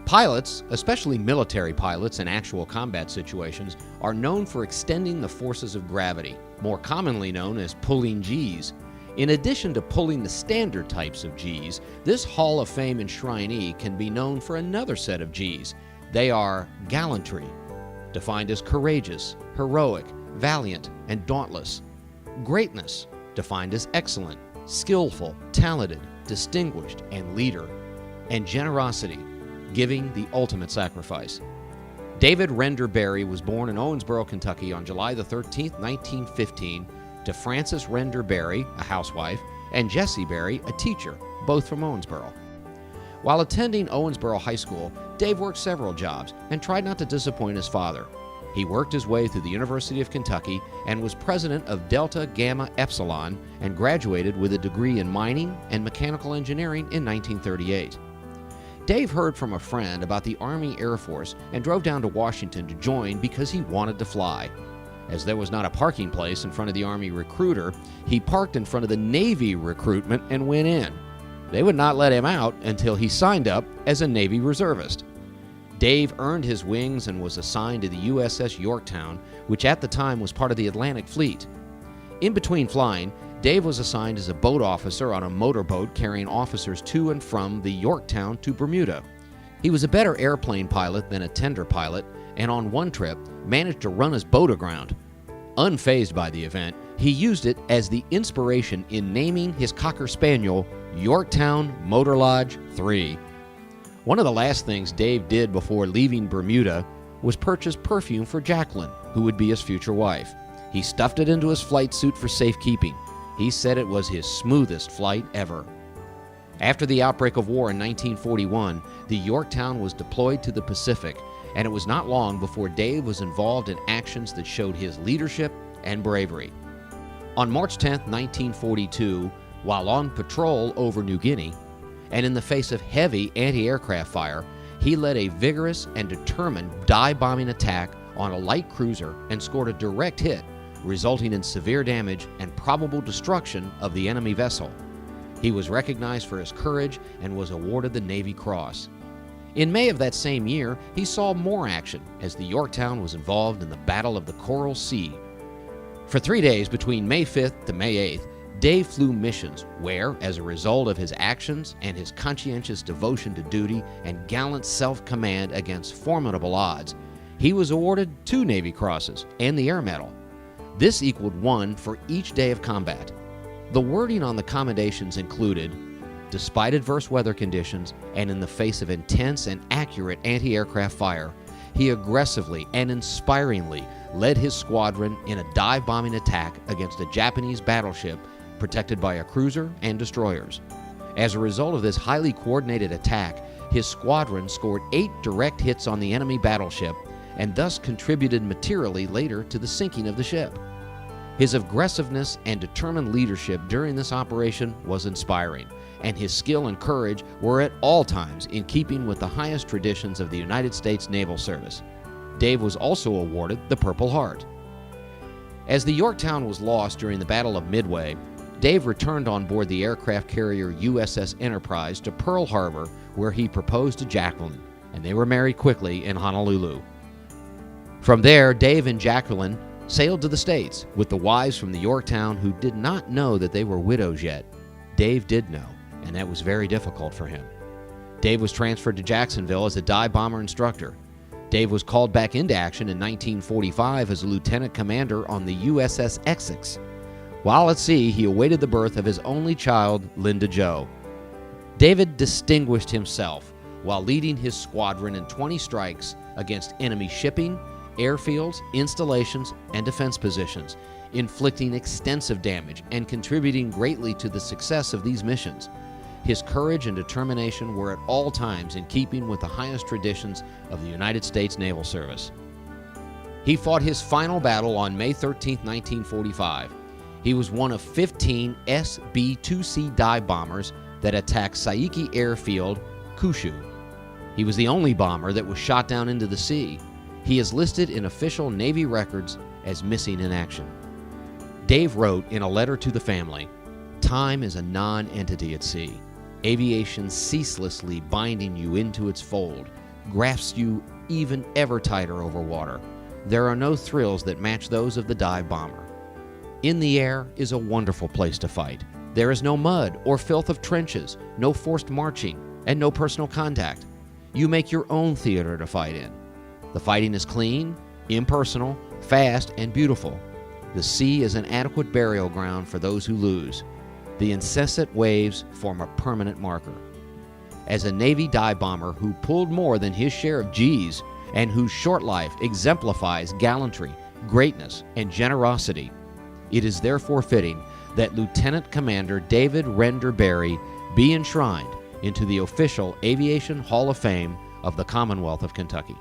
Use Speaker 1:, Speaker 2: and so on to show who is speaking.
Speaker 1: Pilots, especially military pilots in actual combat situations, are known for extending the forces of gravity, more commonly known as pulling Gs. In addition to pulling the standard types of Gs, this Hall of Fame enshrinee can be known for another set of Gs. They are gallantry, defined as courageous, heroic, valiant, and dauntless. Greatness, defined as excellent, skillful, talented, distinguished, and leader. And generosity, giving the ultimate sacrifice. David Render Berry was born in Owensboro, Kentucky on July 13, 1915, to Frances Render Berry, a housewife, and Jessie Berry, a teacher, both from Owensboro. While attending Owensboro High School, Dave worked several jobs and tried not to disappoint his father. He worked his way through the University of Kentucky and was president of Delta Gamma Epsilon and graduated with a degree in mining and mechanical engineering in 1938. Dave heard from a friend about the Army Air Force and drove down to Washington to join because he wanted to fly. As there was not a parking place in front of the Army recruiter, he parked in front of the Navy recruitment and went in. They would not let him out until he signed up as a Navy reservist. Dave earned his wings and was assigned to the USS Yorktown, which at the time was part of the Atlantic Fleet. In between flying, Dave was assigned as a boat officer on a motorboat carrying officers to and from the Yorktown to Bermuda. He was a better airplane pilot than a tender pilot, and on one trip managed to run his boat aground. Unfazed by the event, he used it as the inspiration in naming his Cocker Spaniel Yorktown Motor Lodge 3. One of the last things Dave did before leaving Bermuda was purchase perfume for Jacqueline, who would be his future wife. He stuffed it into his flight suit for safekeeping. He said it was his smoothest flight ever. After the outbreak of war in 1941, the Yorktown was deployed to the Pacific, and it was not long before Dave was involved in actions that showed his leadership and bravery. On March 10, 1942, while on patrol over New Guinea, and in the face of heavy anti-aircraft fire, he led a vigorous and determined dive-bombing attack on a light cruiser and scored a direct hit, resulting in severe damage and probable destruction of the enemy vessel. He was recognized for his courage and was awarded the Navy Cross. In May of that same year, he saw more action as the Yorktown was involved in the Battle of the Coral Sea. For 3 days between May 5th to May 8th, Dave flew missions where, as a result of his actions and his conscientious devotion to duty and gallant self-command against formidable odds, he was awarded 2 Navy Crosses and the Air Medal. This equaled 1 for each day of combat. The wording on the commendations included, despite adverse weather conditions and in the face of intense and accurate anti-aircraft fire, he aggressively and inspiringly led his squadron in a dive-bombing attack against a Japanese battleship protected by a cruiser and destroyers. As a result of this highly coordinated attack, his squadron scored 8 direct hits on the enemy battleship and thus contributed materially later to the sinking of the ship. His aggressiveness and determined leadership during this operation was inspiring, and his skill and courage were at all times in keeping with the highest traditions of the United States Naval Service. Dave was also awarded the Purple Heart. As the Yorktown was lost during the Battle of Midway, Dave returned on board the aircraft carrier USS Enterprise to Pearl Harbor, where he proposed to Jacqueline, and they were married quickly in Honolulu. From there, Dave and Jacqueline sailed to the States with the wives from the Yorktown who did not know that they were widows yet. Dave did know, and that was very difficult for him. Dave was transferred to Jacksonville as a dive bomber instructor. Dave was called back into action in 1945 as a lieutenant commander on the USS Essex. While at sea, he awaited the birth of his only child, Linda Jo. David distinguished himself while leading his squadron in 20 strikes against enemy shipping, airfields, installations, and defense positions, inflicting extensive damage and contributing greatly to the success of these missions. His courage and determination were at all times in keeping with the highest traditions of the United States Naval Service. He fought his final battle on May 13, 1945. He was one of 15 SB-2C dive bombers that attacked Saeki Airfield, Kyushu. He was the only bomber that was shot down into the sea. He is listed in official Navy records as missing in action. Dave wrote in a letter to the family, "Time is a non-entity at sea. Aviation ceaselessly binding you into its fold, grasps you even ever tighter over water. There are no thrills that match those of the dive bomber. In the air is a wonderful place to fight. There is no mud or filth of trenches, no forced marching, and no personal contact. You make your own theater to fight in. The fighting is clean, impersonal, fast, and beautiful. The sea is an adequate burial ground for those who lose. The incessant waves form a permanent marker. As a Navy dive bomber who pulled more than his share of G's and whose short life exemplifies gallantry, greatness, and generosity, it is therefore fitting that Lieutenant Commander David Render Berry be enshrined into the official Aviation Hall of Fame of the Commonwealth of Kentucky.